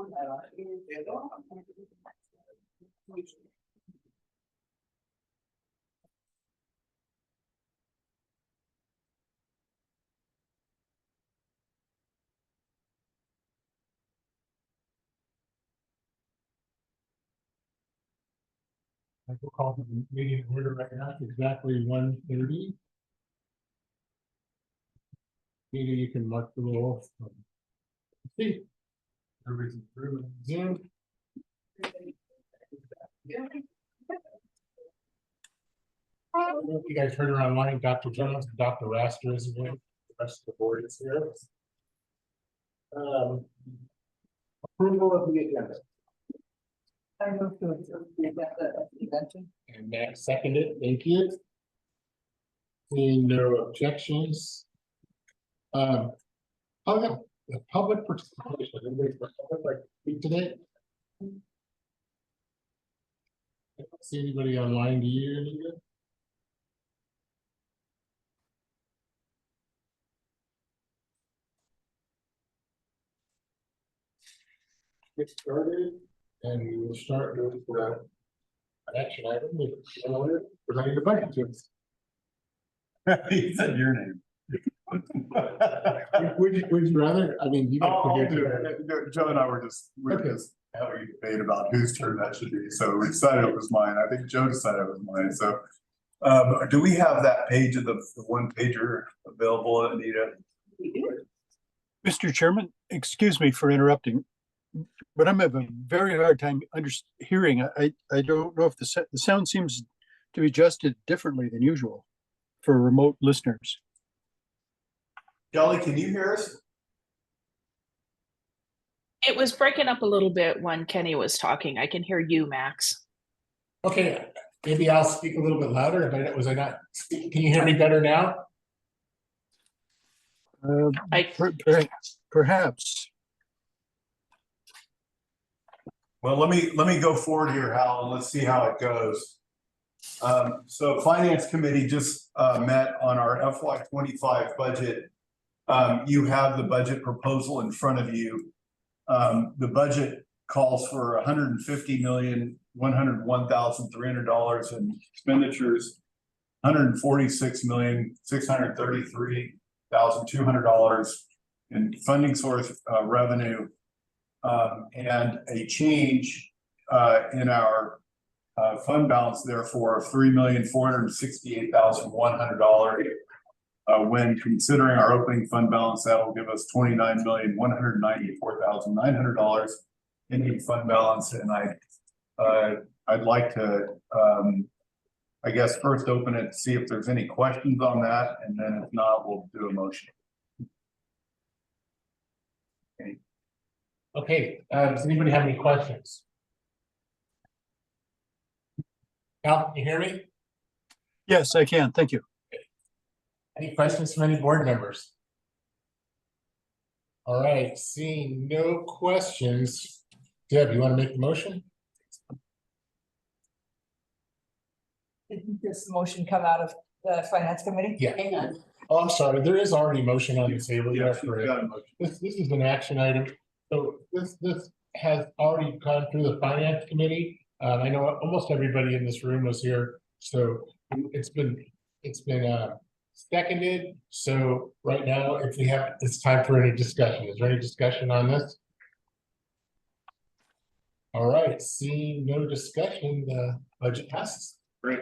I will call the meeting order right now. It's exactly 1:30. Maybe you can mark the roll. See, everybody's through Zoom. You guys heard her online. Dr. Jones and Dr. Raster is here. The rest of the board is here. Approval of the agenda. I move to approve the agenda as presented. And Matt seconded. Thank you. Seeing no objections. Oh, yeah, the public participation. Anybody from the public like to speak today? I don't see anybody online. Do you? Anita? Get started, and we will start with the action item with presenting the budget to us. He said your name. Would you rather? I mean, you Oh, got I'll to do it. Joe and I were just having a debate about whose turn that should be. So we decided it was mine. I think Joe decided it was mine. So do we have that page of the one pager available, Anita? Mr. Chairman, excuse me for interrupting, but I'm having a very hard time hearing. I don't know if the sound seems to be adjusted differently than usual for remote listeners. Kelly, can you hear us? It was breaking up a little bit when Kenny was talking. I can hear you, Max. Okay, maybe I'll speak a little bit louder. Was I not speaking? Can you hear me better now? Perhaps. Well, let me go forward here, Hal, and let's see how it goes. So Finance Committee just met on our FY25 budget. You have the budget proposal in front of you. The budget calls for $150,101,300 in expenditures, $146,633,200 in funding source revenue, and a change in our fund balance, therefore, of $3,468,100. When considering our opening fund balance, that will give us $29,194,900 ending fund balance. And I'd like to, I guess, first open it to see if there's any questions on that, and then if not, we'll do a motion. Okay. Does anybody have any questions? Al, can you hear me? Yes, I can. Thank you. Any questions from any board members? All right, seeing no questions. Deb, you want to make the motion? Didn't this motion come out of the Finance Committee? Yeah. Hang on. Oh, I'm sorry. There is already motion on the table. Yeah, Yeah, she's got a motion. this is an action item. So this has already gone through the Finance Committee. I know almost everybody in this room was here, so it's been seconded. So right now, it's time for any discussion. Is there any discussion on this? All right, seeing no discussion, the budget passes. Great.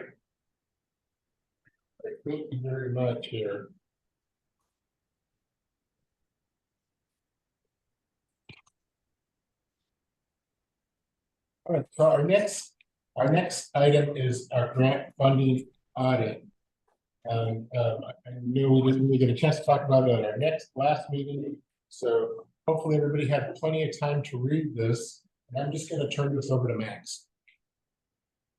Thank you very much here. All right, so our next item is our grant funding audit. I knew we didn't really get a chance to talk about it at our last meeting, so hopefully everybody had plenty of time to read this. And I'm just going to turn this over to Max.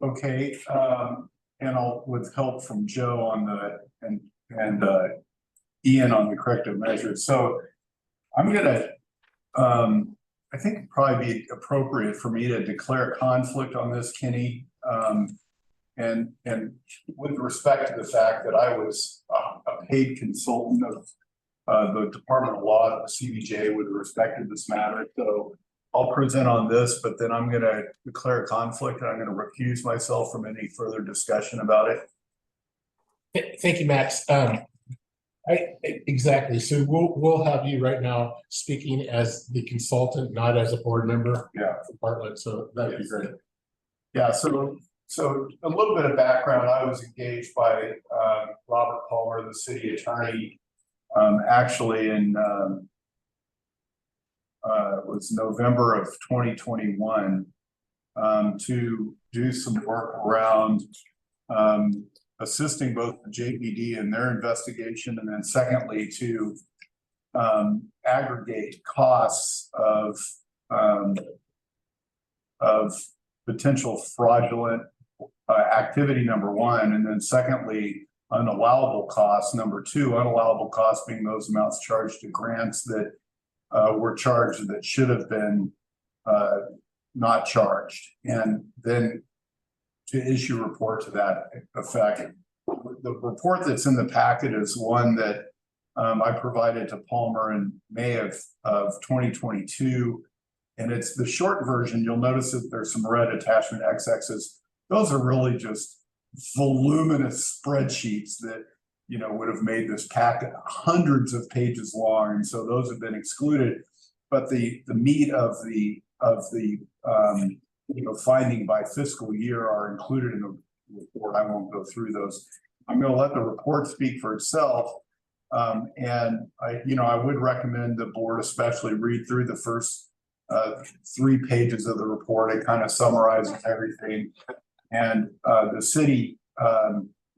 Okay, and I'll, with help from Joe on the and Ian on the corrective measures. So I'm gonna I think it'd probably be appropriate for me to declare conflict on this, Kenny. And with respect to the fact that I was a paid consultant of the Department of Law at the CBJ with respect to this matter. So I'll present on this, but then I'm gonna declare a conflict and I'm gonna recuse myself from any further discussion about it. Thank you, Max. Exactly. So we'll have you right now speaking as the consultant, not as a board member. Yeah. For Bartlett, so that'd be great. Yeah, so a little bit of background, I was engaged by Robert Palmer, the city attorney, actually in it was November of 2021 to do some work around assisting both the JPD in their investigation, and then secondly to aggregate costs of potential fraudulent activity, number one, and then secondly, unallowable costs, number two, unallowable costs being those amounts charged to grants that were charged that should have been not charged, and then to issue a report to that effect. The report that's in the packet is one that I provided to Palmer in May of 2022. And it's the short version. You'll notice that there's some red attachment XXs. Those are really just voluminous spreadsheets that, you know, would have made this packet hundreds of pages long. And so those have been excluded. But the meat of the finding by fiscal year are included in the report. I won't go through those. I'm going to let the report speak for itself. And I would recommend the board especially read through the first 3 pages of the report. It kind of summarizes everything. And the city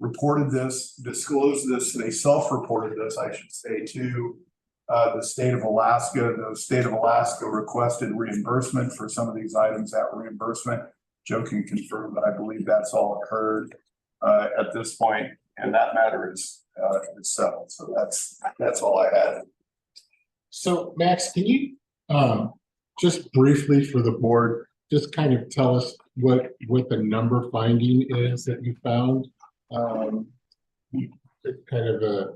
reported this, disclosed this, they self-reported this, I should say, to the state of Alaska. The state of Alaska requested reimbursement for some of these items. That reimbursement, Joe can confirm, but I believe that's all occurred at this point, and that matter is settled. So that's all I had. So Max, can you just briefly for the board, just kind of tell us what the number finding is that you found? Kind of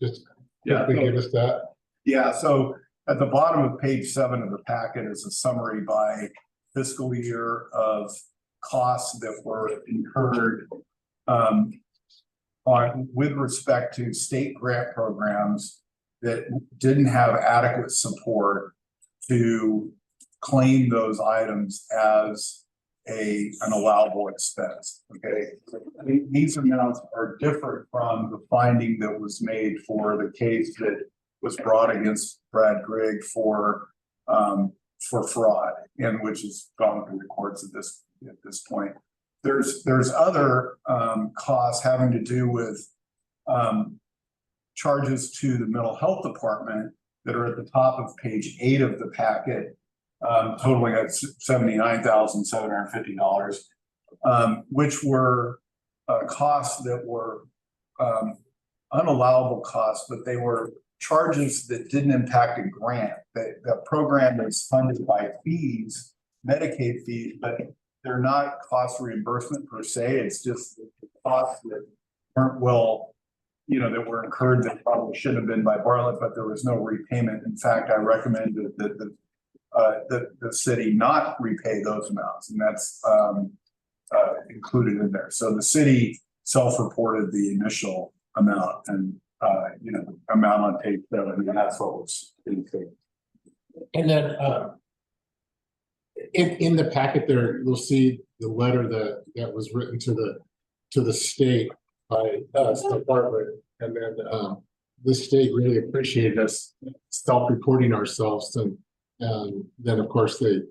just quickly give us that. Yeah, so at the bottom of page 7 of the packet is a summary by fiscal year of costs that were incurred with respect to state grant programs that didn't have adequate support to claim those items as an allowable expense. Okay, these amounts are different from the finding that was made for the case that was brought against Brad Grigg for fraud, and which has gone through the courts at this point. There's other costs having to do with charges to the mental health department that are at the top of page 8 of the packet, totaling at $79,750, which were costs that were unallowable costs, but they were charges that didn't impact a grant. The program is funded by fees, Medicaid fees, but they're not cost reimbursement per se. It's just costs that weren't that were incurred that probably shouldn't have been by Bartlett, but there was no repayment. In fact, I recommended that the city not repay those amounts, and that's included in there. So the city self-reported the initial amount and amount on page 7, and that's what was indicated. And then in the packet there, you'll see the letter that was written to the state by us, department, and then the state really appreciated us self-reporting ourselves, and then of course they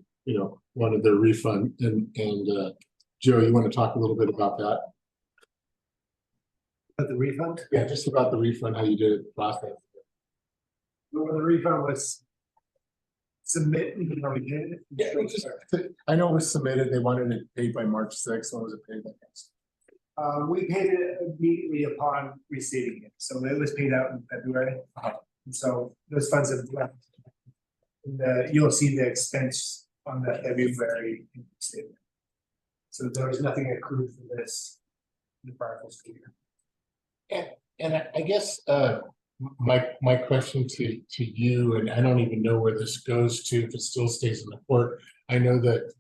wanted their refund. And Joe, you want to talk a little bit about that? About the refund? Yeah, just about the refund, how you did it, process. Well, the refund was submitted, we did it. Yeah, I know it was submitted. They wanted it paid by March 6th. When was it paid by? We paid it immediately upon receiving it, so it was paid out in February. And so those funds have left. And you'll see the expense on the February statement. So there was nothing accrued for this in the prior fiscal year. And I guess my question to you, and I don't even know where this goes to, if it still stays in the court. I know that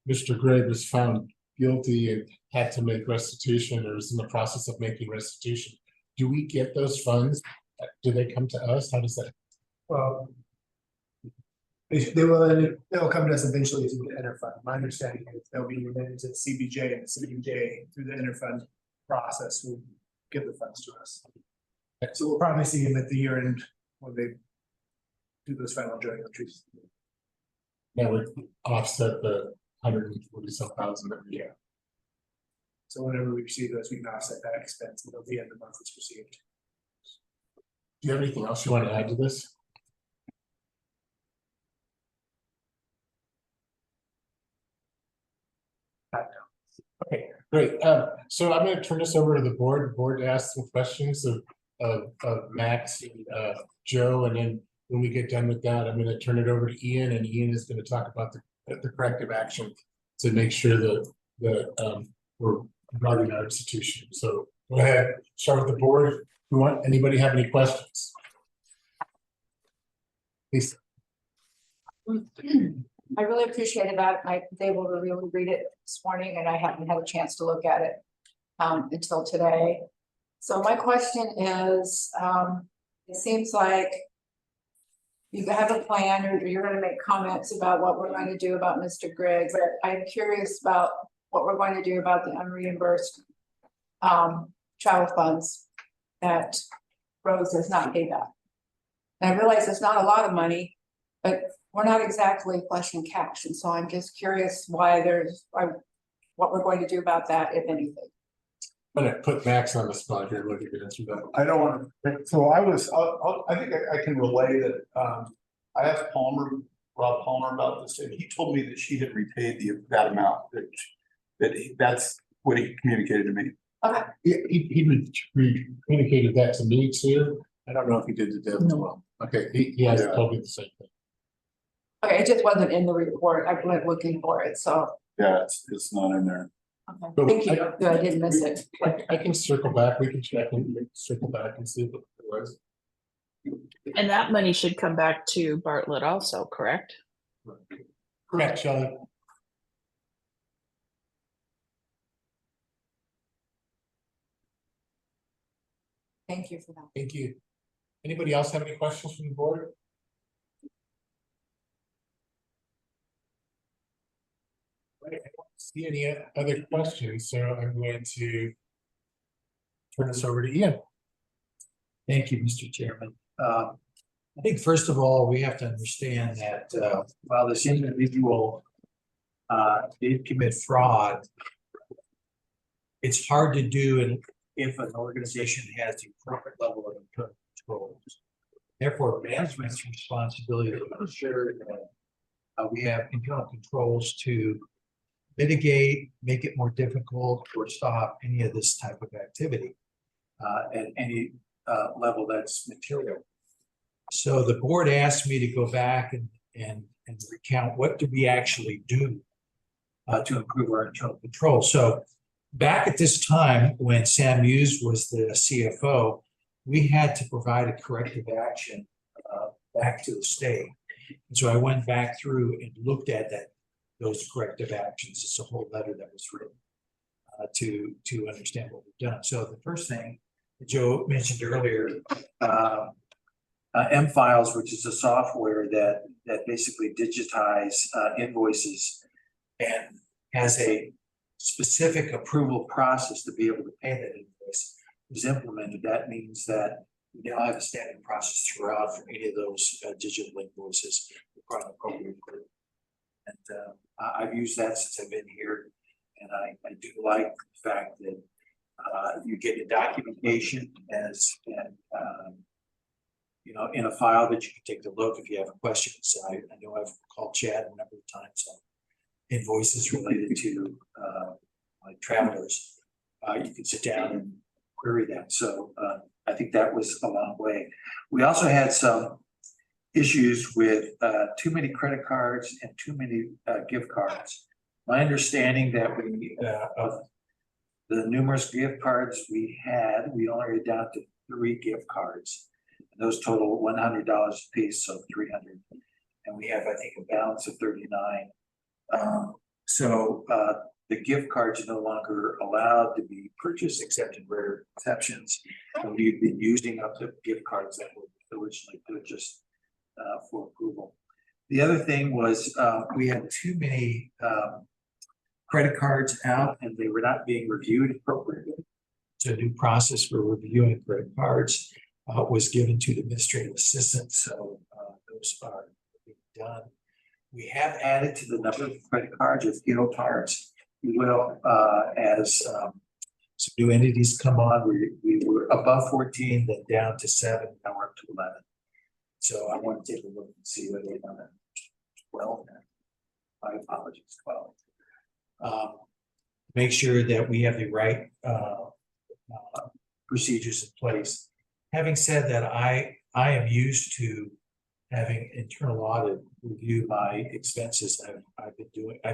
Mr. Gregg was found guilty and had to make restitution, or is in the process of making restitution. Do we get those funds? Do they come to us? How does that? Well. They'll come to us eventually through the interfund. My understanding is they'll be remitted to CBJ, and CBJ through the interfund process will give the funds to us. So we'll probably see them at the year end when they do those final joint entries. That would offset the 140-some thousand every year. So whenever we receive those, we can offset that expense until the end of the month it's received. Do you have anything else you want to add to this? Okay, great. So I'm going to turn this over to the board. The board asked some questions of Max and Joe, and then when we get done with that, I'm going to turn it over to Ian, and Ian is going to talk about the corrective action to make sure that we're guarding our institution. So go ahead, start with the board. Anybody have any questions? Please. I really appreciated that. I was able to really read it this morning, and I haven't had a chance to look at it until today. So my question is, it seems like you have a plan, or you're going to make comments about what we're going to do about Mr. Gregg, but I'm curious about what we're going to do about the unreimbursed travel funds that Rose has not paid back. And I realize it's not a lot of money, but we're not exactly flush in cash, and so I'm just curious why what we're going to do about that, if anything. I'm gonna put Max on the spot here. Look at the answer that. I don't want to, so I think I can relay that, I asked Rob Palmer about this, and he told me that she had repaid that amount, that's what he communicated to me. Okay. He communicated that to me too. I don't know if he did to Deb as well. Okay, he has Yeah. told me the same thing. Okay, it just wasn't in the report. I went looking for it, so, Yeah, it's not in there. okay. But Thank you. Good, I didn't miss it. I can circle back. We can check and circle back and see what it was. And that money should come back to Bartlett also, correct? Correct, Shelley. Thank you for that. Thank you. Anybody else have any questions from the board? Right, I don't see any other questions, so I'm going to turn this over to Ian. Thank you, Mr. Chairman. I think first of all, we have to understand that while this individual did commit fraud, it's hard to do if an organization has the appropriate level of internal controls. Therefore, management's responsibility to ensure that we have internal controls to mitigate, make it more difficult, or stop any of this type of activity at any level that's material. So the board asked me to go back and recount what do we actually do to improve our internal control. So back at this time, when Sam Hughes was the CFO, we had to provide a corrective action back to the state. And so I went back through and looked at those corrective actions. It's a whole letter that was written to understand what we've done. So the first thing that Joe mentioned earlier, M-Files, which is a software that basically digitize invoices and has a specific approval process to be able to pay that invoice, is implemented. That means that we now have a standing process throughout for any of those digital invoices requiring appropriate approval. And I've used that since I've been here, and I do like the fact that you get a documentation you know, in a file that you can take a look if you have questions. I know I've called Chad a number of times on invoices related to like travelers. You can sit down and query that. So I think that was a long way. We also had some issues with too many credit cards and too many gift cards. My understanding that we of the numerous gift cards we had, we only are down to 3 gift cards. Those total $100 a piece, so 300. And we have, I think, a balance of 39. The gift cards are no longer allowed to be purchased except in rare exceptions. And we've been using up the gift cards that were originally purchased for approval. The other thing was we had too many credit cards out and they were not being reviewed appropriately. So a new process for reviewing credit cards was given to the administrative assistant. So those are being done. We have added to the number of credit cards or Hero cards. We will, as some new entities come on, we were above 14, then down to 7, now we're up to 11. So I want to take a look and see whether they're on 12. My apologies, 12. Make sure that we have the right procedures in place. Having said that, I am used to having internal audit review my expenses. I've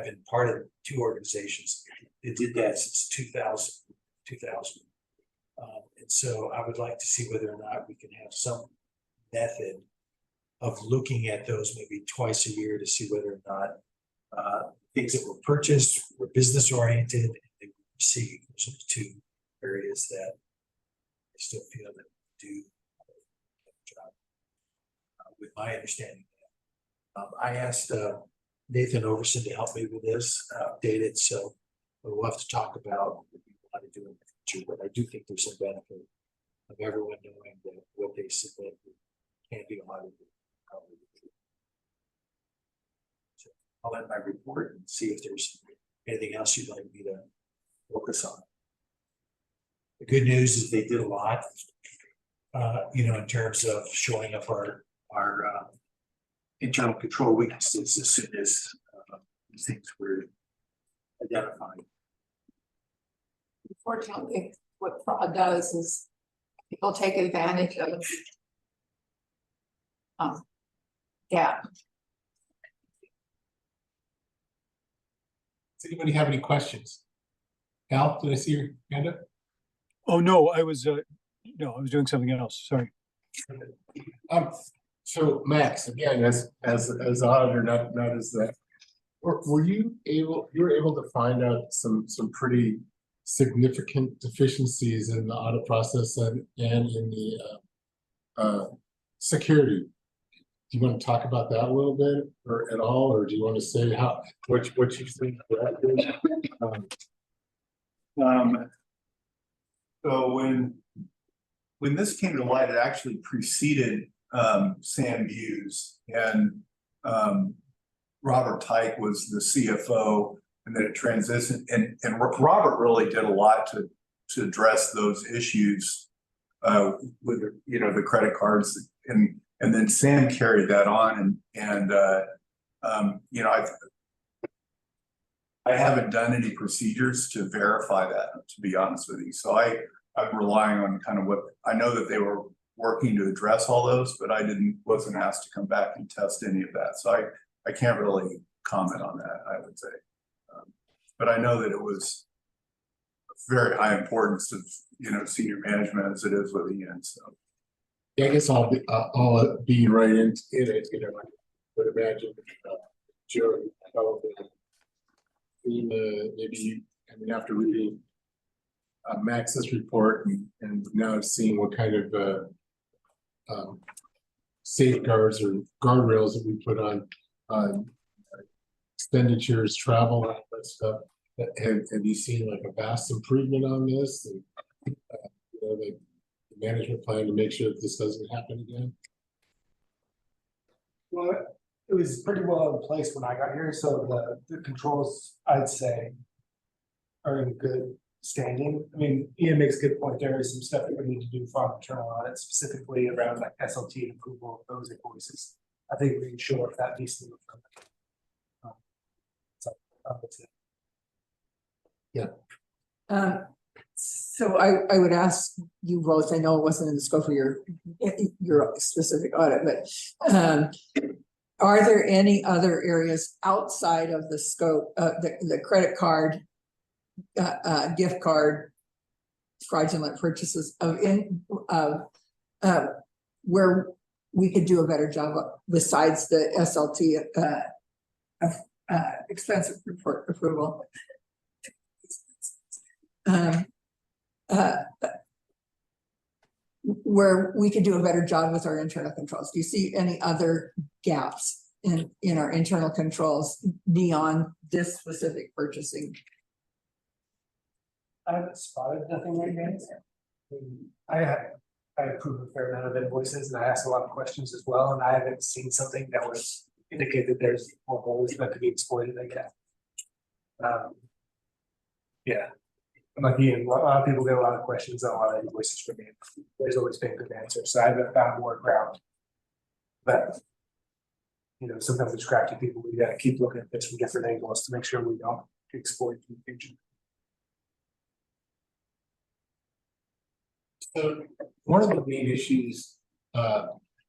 been part of 2 organizations that did that since 2000. And so I would like to see whether or not we can have some method of looking at those maybe twice a year to see whether or not things that were purchased were business oriented and they were received. Those are the 2 areas that I still feel that we do a good job. With my understanding, I asked Nathan Overson to help me with this, update it, so we'll have to talk about what we want to do in the future. But I do think there's some benefit of everyone knowing that what they submit can be audited. So I'll end my report and see if there's anything else you'd like me to focus on. The good news is they did a lot, in terms of showing up our internal control weaknesses as soon as these things were identified. Unfortunately, what fraud does is people take advantage of gap. Does anybody have any questions? Al, did I see your hand up? Oh, no, I was doing something else. Sorry. So Max, again, as auditor, not as that. Were you able to find out some pretty significant deficiencies in the audit process and in the security? Do you want to talk about that a little bit or at all, or do you want to say what you think that is? So when this came to light, it actually preceded Sam Hughes, and Robert Tyke was the CFO, and then it transitioned, and Robert really did a lot to address those issues with the credit cards, and then Sam carried that on, and I haven't done any procedures to verify that, to be honest with you. So I'm relying on kind of what I know that they were working to address all those, but wasn't asked to come back and test any of that. So I can't really comment on that, I would say. But I know that it was very high importance of, senior management as it is with Ian, so. Yeah, I guess I'll be right in it, I would imagine Joe probably maybe, after reading Max's report and now seeing what kind of safeguards or guardrails that we put on expenditures, travel, all that stuff. Have you seen like a vast improvement on this? And, the management plan to make sure that this doesn't happen again? Well, it was pretty well in place when I got here, so the controls, I'd say, are in good standing. I mean, Ian makes a good point. There is some stuff that we need to do for internal audit, specifically around like SLT approval of those invoices. I think we can show if that needs to come. That's it. Yeah. So I would ask you both, I know it wasn't in the scope of your specific audit, but are there any other areas outside of the scope of the credit card, gift card fraudulent purchases where we could do a better job of, besides the SLT, expensive report approval. Where we could do a better job with our internal controls. Do you see any other gaps in our internal controls beyond this specific purchasing? I haven't spotted nothing right now. I approve a fair amount of invoices and I ask a lot of questions as well, and I haven't seen something that would indicate that there's more holes that could be exploited like that. Yeah. I'm like Ian, a lot of people get a lot of questions on a lot of invoices from me. There's always been good answers, so I haven't found more ground. But you know, sometimes it's crafty people, we gotta keep looking at this from different angles to make sure we don't exploit in the future. So one of the main issues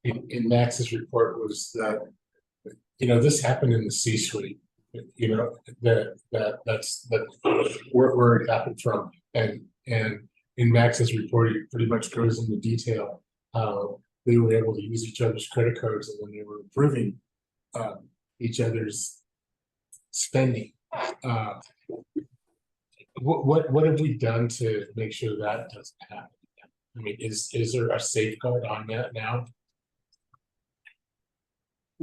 in Max's report was that, you know, this happened in the C-suite. You know, that's where it happened from. And in Max's report, he pretty much goes into detail how they were able to use each other's credit cards and when they were approving each other's spending. What have we done to make sure that doesn't happen? I mean, is there a safeguard on that now?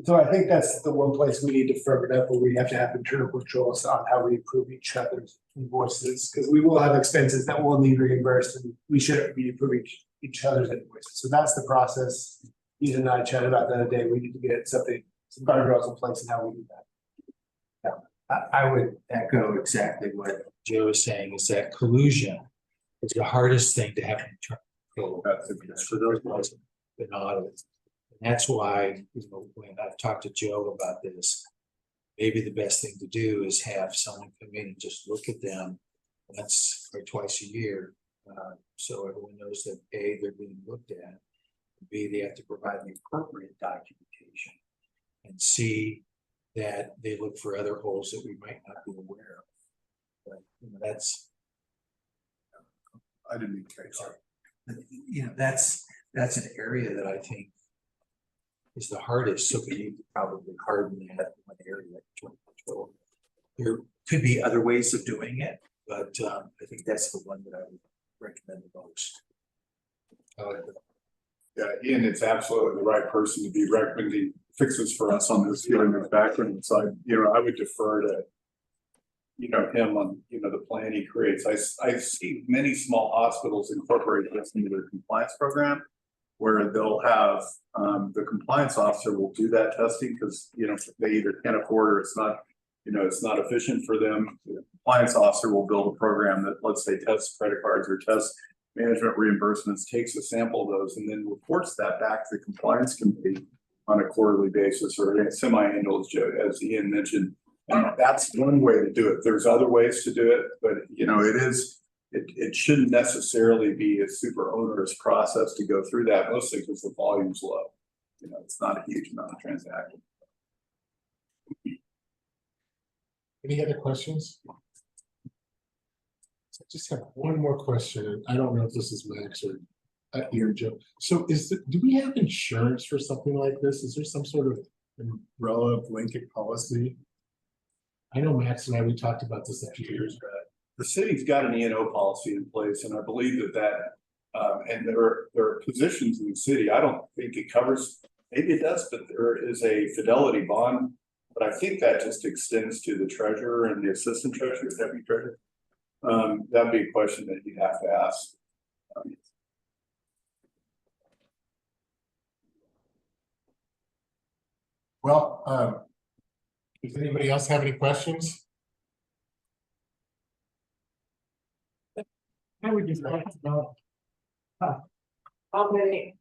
So I think that's the one place we need to firm it up, where we have to have internal controls on how we approve each other's invoices, because we will have expenses that will need reimbursed, and we shouldn't be approving each other's invoices. So that's the process. Ethan and I chatted about the other day. We need to get some guardrails in place and how we do that. I would echo exactly what Joe is saying, is that collusion is the hardest thing to have in control for those of us in audit. And that's why, you know, when I've talked to Joe about this, maybe the best thing to do is have someone come in and just look at them once or twice a year. So everyone knows that A, they're being looked at, and B, they have to provide the appropriate documentation, and C, that they look for other holes that we might not be aware of. But you know, that's, I didn't mean to sorry. you know, that's an area that I think is the hardest, so we need to probably harden that one area. There could be other ways of doing it, but I think that's the one that I would recommend the most. Yeah, Ian is absolutely the right person to be recommending fixes for us on this, given his background. So I would defer to, him on, the plan he creates. I see many small hospitals incorporate this into their compliance program, where they'll have the compliance officer will do that testing because, they either can't afford or it's not, it's not efficient for them. The compliance officer will build a program that, let's say, tests credit cards or tests management reimbursements, takes a sample of those, and then reports that back to the compliance committee on a quarterly basis or semi-annual, as Ian mentioned. And that's one way to do it. There's other ways to do it, but it shouldn't necessarily be a super onerous process to go through that, mostly because the volume's low. It's not a huge amount of transaction. Any other questions? I just have one more question. I don't know if this is Max or Joe. So do we have insurance for something like this? Is there some sort of umbrella blanket policy? I know Max and we talked about this a few years back. The city's got an E&O policy in place, and I believe that and there are positions in the city. I don't think it covers, maybe it does, but there is a fidelity bond. But I think that just extends to the treasurer and the assistant treasurer, deputy treasurer. That'd be a question that you'd have to ask. Well, does anybody else have any questions? I would just like to know how many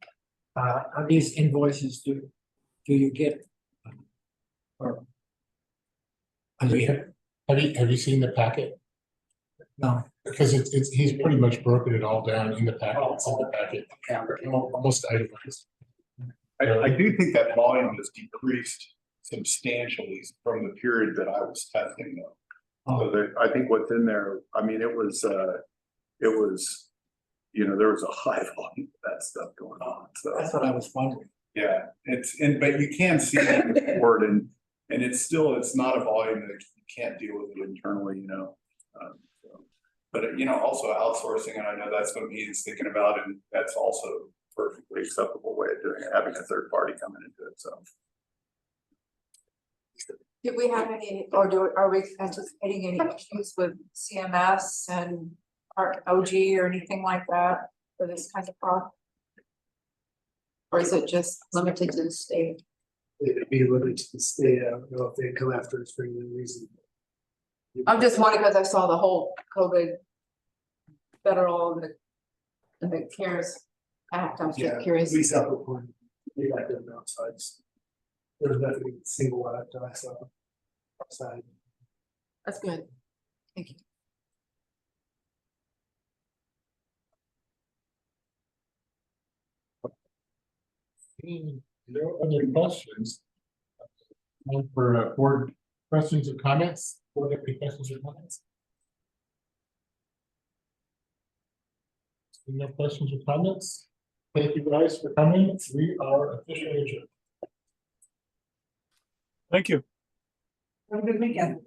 of these invoices do you get? Or Have you seen the packet? no? Because he's pretty much broken it all down in the packet. It's in the packet. Almost itemized. I do think that volume has decreased substantially from the period that I was testing though. So I think what's in there, I mean, it was you know, there was a high volume of that stuff going on, so. That's what I was wondering. Yeah, but you can see it in the report and it's not a volume that you can't deal with it internally, you know. So, but you know, also outsourcing, and I know that's what he's thinking about, and that's also a perfectly acceptable way of doing it, having a third party coming into it, so. Did we have any, or are we anticipating any issues with CMS and our OG or anything like that for this kind of fraud? Or is it just limited to the state? It'd be limited to the state. I don't know if they come after us for any reason. I'm just wondering because I saw the whole COVID federal and the CARES Act. I'm Yeah, just curious. we self-reported. We got them outside. There's nothing single out that I saw outside. That's good. Thank you. No other questions? Time for board questions or comments? Board, any questions or comments? No questions or comments? Thank you guys for coming. We are officially adjourned. Thank you. Have a good weekend.